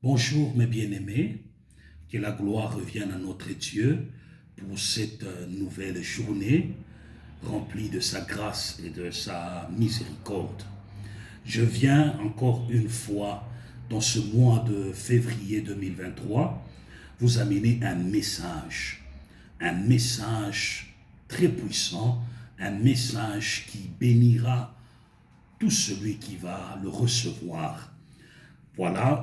Bonjour mes bien-aimés, que la gloire revienne à notre Dieu pour cette nouvelle journée remplie de sa grâce et de sa miséricorde. Je viens encore une fois dans ce mois de février 2023 vous amener un message très puissant, un message qui bénira tout celui qui va le recevoir. Voilà,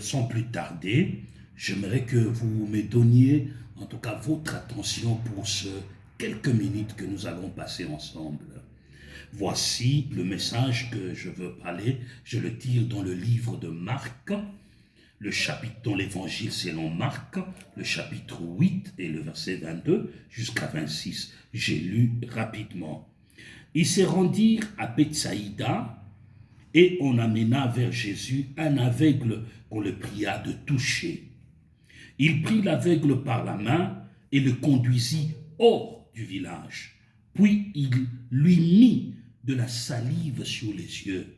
sans plus tarder, j'aimerais que vous me donniez en tout cas votre attention pour ce quelques minutes que nous allons passer ensemble. Voici le message que je veux parler. Je le tire dans le livre de Marc, le chapitre dans l'évangile selon Marc, le chapitre 8 et le verset 22 jusqu'à 26. J'ai lu rapidement. Ils se rendirent à Bethsaïda, et on amena vers Jésus un aveugle qu'on le pria de toucher. Il prit l'aveugle par la main et le conduisit hors du village. Puis il lui mit de la salive sur les yeux,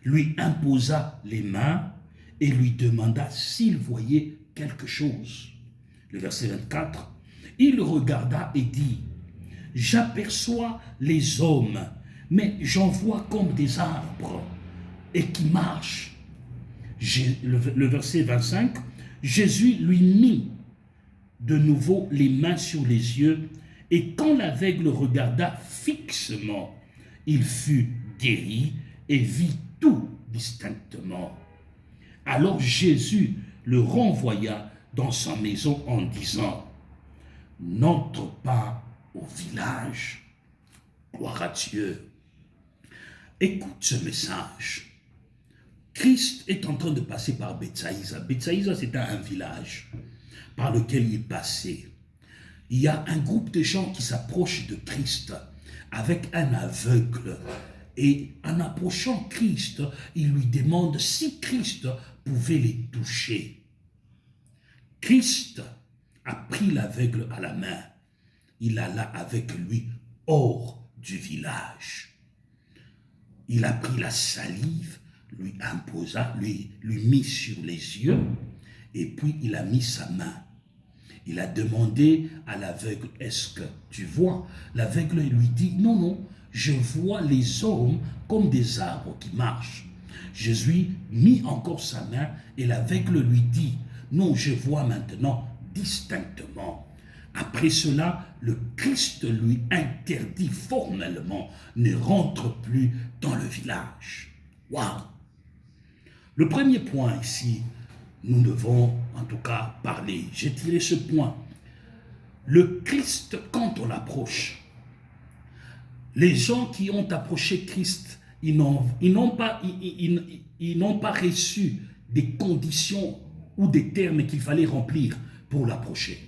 lui imposa les mains et lui demanda s'il voyait quelque chose. Le verset 24, il regarda et dit, « J'aperçois les hommes, mais j'en vois comme des arbres et qui marchent. » Le verset 25, Jésus lui mit de nouveau les mains sur les yeux, et quand l'aveugle regarda fixement, il fut guéri et vit tout distinctement. Alors Jésus le renvoya dans sa maison en disant, « N'entre pas au village. » Gloire à Dieu. Écoute ce message. Christ est en train de passer par Bethsaïda. Bethsaïda, c'était un village par lequel il passait. Il y a un groupe de gens qui s'approchent de Christ avec un aveugle. Et en approchant Christ, il lui demande si Christ pouvait les toucher. Christ a pris l'aveugle à la main. Il alla avec lui hors du village. Il a pris la salive, lui imposa, lui mit sur les yeux, et puis il a mis sa main. Il a demandé à l'aveugle, « Est-ce que tu vois ?» L'aveugle lui dit, « Non, non, je vois les hommes comme des arbres qui marchent. » Jésus mit encore sa main et l'aveugle lui dit, « Non, je vois maintenant distinctement. » Après cela, le Christ lui interdit formellement, ne rentre plus dans le village. Waouh! Le premier point ici, nous devons en tout cas parler. J'ai tiré ce point. Le Christ, quand on l'approche, les gens qui ont approché Christ, ils n'ont pas reçu des conditions ou des termes qu'il fallait remplir pour l'approcher.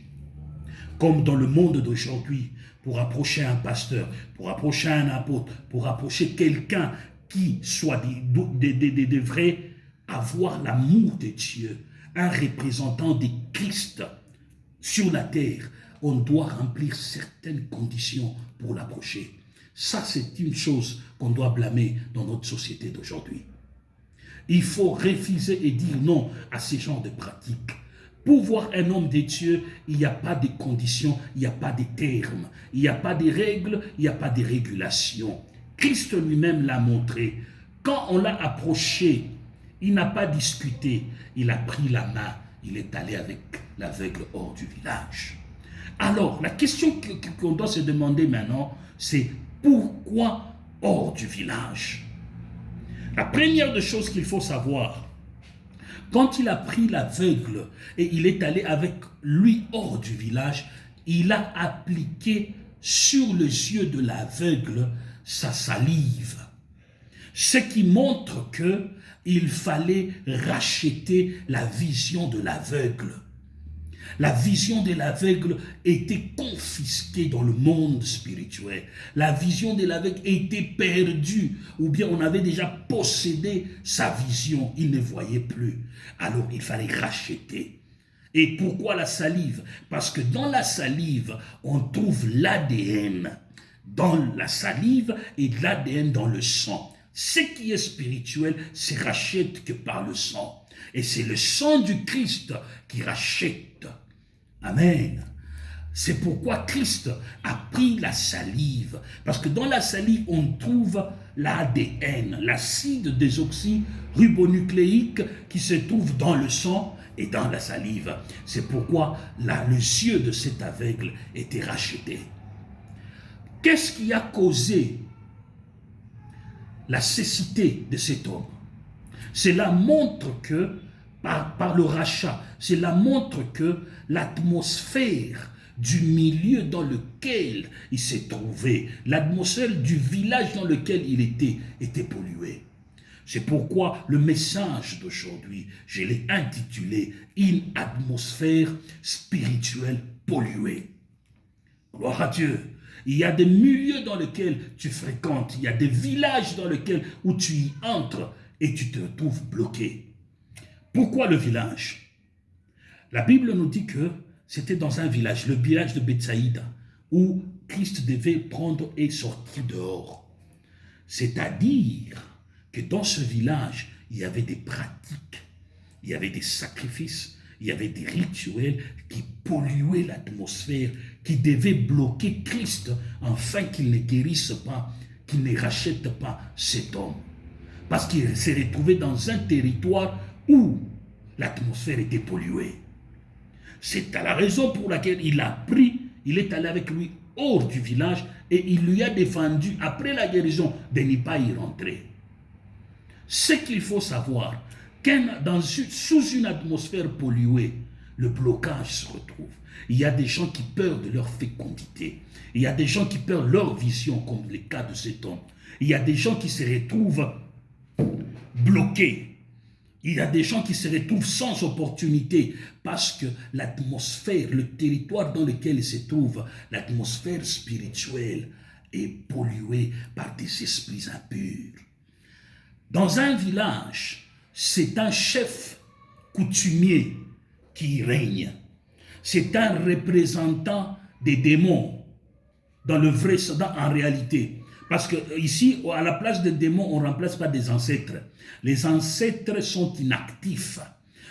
Comme dans le monde d'aujourd'hui, pour approcher un pasteur, pour approcher un apôtre, pour approcher quelqu'un qui soit devrait avoir l'amour de Dieu, un représentant de Christ sur la terre, on doit remplir certaines conditions pour l'approcher. Ça, c'est une chose qu'on doit blâmer dans notre société d'aujourd'hui. Il faut refuser et dire non à ces genres de pratiques. Pour voir un homme de Dieu, il n'y a pas de conditions, il n'y a pas de termes, il n'y a pas de règles, il n'y a pas de régulations. Christ lui-même l'a montré. Quand on l'a approché, il n'a pas discuté, il a pris la main, il est allé avec l'aveugle hors du village. Alors, la question qu'on doit se demander maintenant, c'est pourquoi hors du village? La première des choses qu'il faut savoir, quand il a pris l'aveugle et il est allé avec lui hors du village, il a appliqué sur les yeux de l'aveugle sa salive. Ce qui montre qu'il fallait racheter la vision de l'aveugle. La vision de l'aveugle était confisquée dans le monde spirituel. La vision de l'aveugle était perdue, ou bien on avait déjà possédé sa vision, il ne voyait plus. Alors il fallait racheter. Et pourquoi la salive? Parce que dans la salive, on trouve l'ADN dans la salive et l'ADN dans le sang. Ce qui est spirituel se rachète que par le sang. Et c'est le sang du Christ qui rachète. Amen. C'est pourquoi Christ a pris la salive. Parce que dans la salive, on trouve l'ADN, l'acide désoxyribonucléique qui se trouve dans le sang et dans la salive. C'est pourquoi les yeux de cet aveugle étaient rachetés. Qu'est-ce qui a causé la cécité de cet homme? Cela montre que, par le rachat, cela montre que l'atmosphère du milieu dans lequel il s'est trouvé, l'atmosphère du village dans lequel il était polluée. C'est pourquoi le message d'aujourd'hui, je l'ai intitulé « Une atmosphère spirituelle polluée ». Gloire à Dieu. Il y a des milieux dans lesquels tu fréquentes, il y a des villages dans lesquels où tu y entres et tu te trouves bloqué. Pourquoi le village? La Bible nous dit que c'était dans un village, le village de Bethsaïda, où Christ devait prendre et sortir dehors. C'est-à-dire que dans ce village, il y avait des pratiques, il y avait des sacrifices, il y avait des rituels qui polluaient l'atmosphère, qui devaient bloquer Christ afin qu'il ne guérisse pas, qu'il ne rachète pas cet homme. Parce qu'il s'est retrouvé dans un territoire où l'atmosphère était polluée. C'est à la raison pour laquelle il est allé avec lui hors du village et il lui a défendu, après la guérison, de ne pas y rentrer. Ce qu'il faut savoir, sous une atmosphère polluée, le blocage se retrouve. Il y a des gens qui perdent leur fécondité. Il y a des gens qui perdent leur vision, comme le cas de cet homme. Il y a des gens qui se retrouvent bloqués. Il y a des gens qui se retrouvent sans opportunité parce que l'atmosphère, le territoire dans lequel ils se trouvent, l'atmosphère spirituelle est polluée par des esprits impurs. Dans un village, c'est un chef coutumier qui règne. C'est un représentant des démons en réalité. Parce que ici, à la place des démons, on ne remplace pas des ancêtres. Les ancêtres sont inactifs.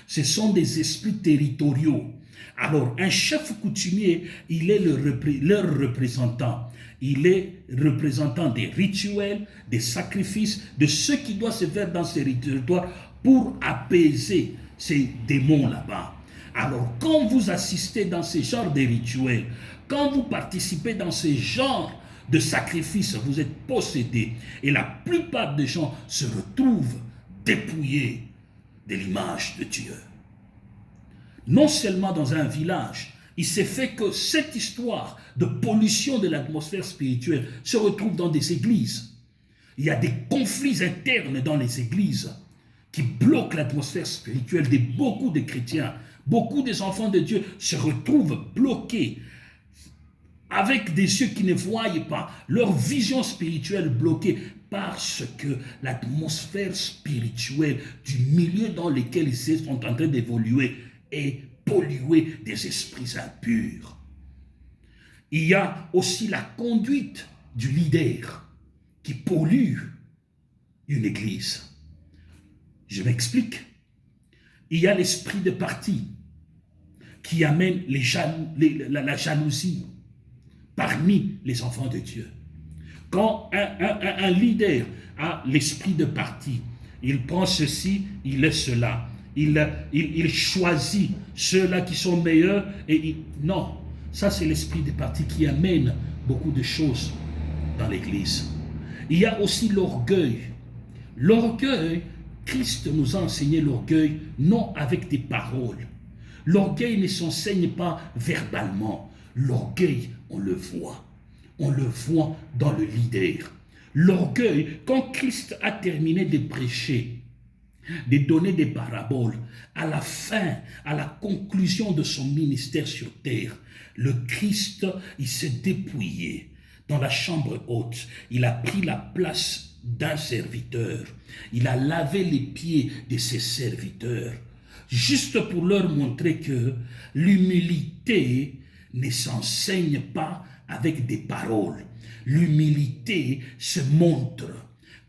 Ce sont des esprits territoriaux. Alors, un chef coutumier, il est leur représentant. Il est représentant des rituels, des sacrifices, de ce qui doit se faire dans ces territoires pour apaiser ces démons là-bas. Alors, quand vous assistez dans ce genre de rituels, quand vous participez dans ce genre de sacrifices, vous êtes possédés. Et la plupart des gens se retrouvent dépouillés de l'image de Dieu. Non seulement dans un village, il s'est fait que cette histoire de pollution de l'atmosphère spirituelle se retrouve dans des églises. Il y a des conflits internes dans les églises qui bloquent l'atmosphère spirituelle de beaucoup de chrétiens. Beaucoup des enfants de Dieu se retrouvent bloqués avec des yeux qui ne voient pas, leur vision spirituelle bloquée parce que l'atmosphère spirituelle du milieu dans lequel ils sont en train d'évoluer est polluée des esprits impurs. Il y a aussi la conduite du leader qui pollue une église. Je m'explique. Il y a l'esprit de parti qui amène la jalousie parmi les enfants de Dieu. Quand un leader a l'esprit de parti, il prend ceci, il laisse cela. Il choisit ceux-là qui sont meilleurs et non, ça c'est l'esprit de parti qui amène beaucoup de choses dans l'église. Il y a aussi l'orgueil. L'orgueil, Christ nous a enseigné l'orgueil non avec des paroles. L'orgueil ne s'enseigne pas verbalement. L'orgueil, on le voit. On le voit dans le leader. L'orgueil, quand Christ a terminé de prêcher, de donner des paraboles, à la fin, à la conclusion de son ministère sur terre, le Christ, il s'est dépouillé dans la chambre haute. Il a pris la place d'un serviteur. Il a lavé les pieds de ses serviteurs, juste pour leur montrer que l'humilité ne s'enseigne pas avec des paroles. L'humilité se montre.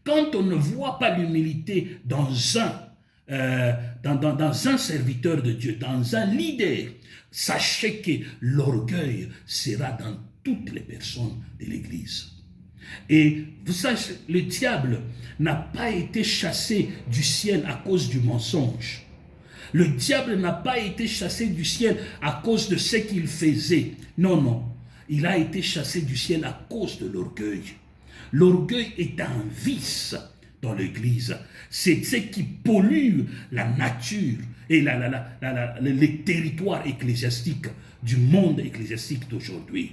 Quand on ne voit pas l'humilité dans dans un serviteur de Dieu, dans un leader, sachez que l'orgueil sera dans toutes les personnes de l'Église. Et vous savez, le diable n'a pas été chassé du ciel à cause du mensonge. Le diable n'a pas été chassé du ciel à cause de ce qu'il faisait. Non, non. Il a été chassé du ciel à cause de l'orgueil. L'orgueil est un vice dans l'Église. C'est ce qui pollue la nature et les territoires ecclésiastiques du monde ecclésiastique d'aujourd'hui.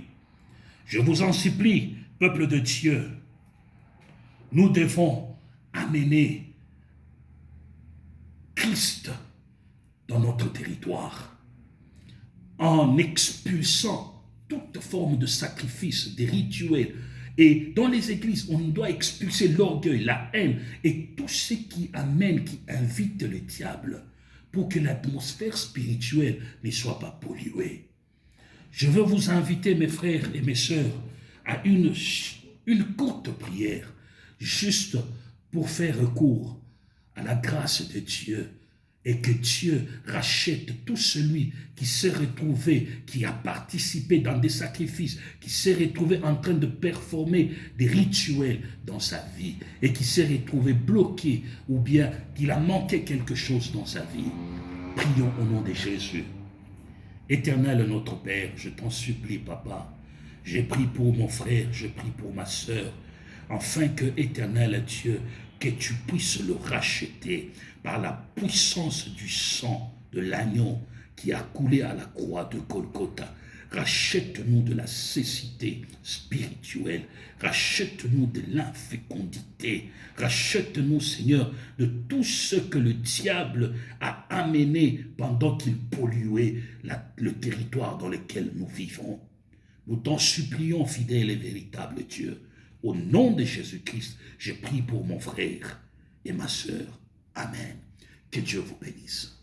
Je vous en supplie, peuple de Dieu, nous devons amener Christ dans notre territoire en expulsant toute forme de sacrifice, des rituels. Et dans les églises, on doit expulser l'orgueil, la haine et tout ce qui amène, qui invite le diable pour que l'atmosphère spirituelle ne soit pas polluée. Je veux vous inviter, mes frères et mes sœurs, à une courte prière, juste pour faire recours à la grâce de Dieu et que Dieu rachète tout celui qui s'est retrouvé, qui a participé dans des sacrifices, qui s'est retrouvé en train de performer des rituels dans sa vie et qui s'est retrouvé bloqué ou bien qu'il a manqué quelque chose dans sa vie. Prions au nom de Jésus. Éternel notre Père, je t'en supplie, Papa, j'ai prié pour mon frère, je prie pour ma sœur, afin que, Éternel Dieu, que tu puisses le racheter par la puissance du sang de l'agneau qui a coulé à la croix de Golgotha. Rachète-nous de la cécité spirituelle, rachète-nous de l'infécondité, rachète-nous, Seigneur, de tout ce que le diable a amené pendant qu'il polluait le territoire dans lequel nous vivons. Nous t'en supplions, fidèle et véritable Dieu. Au nom de Jésus-Christ, je prie pour mon frère et ma sœur. Amen. Que Dieu vous bénisse.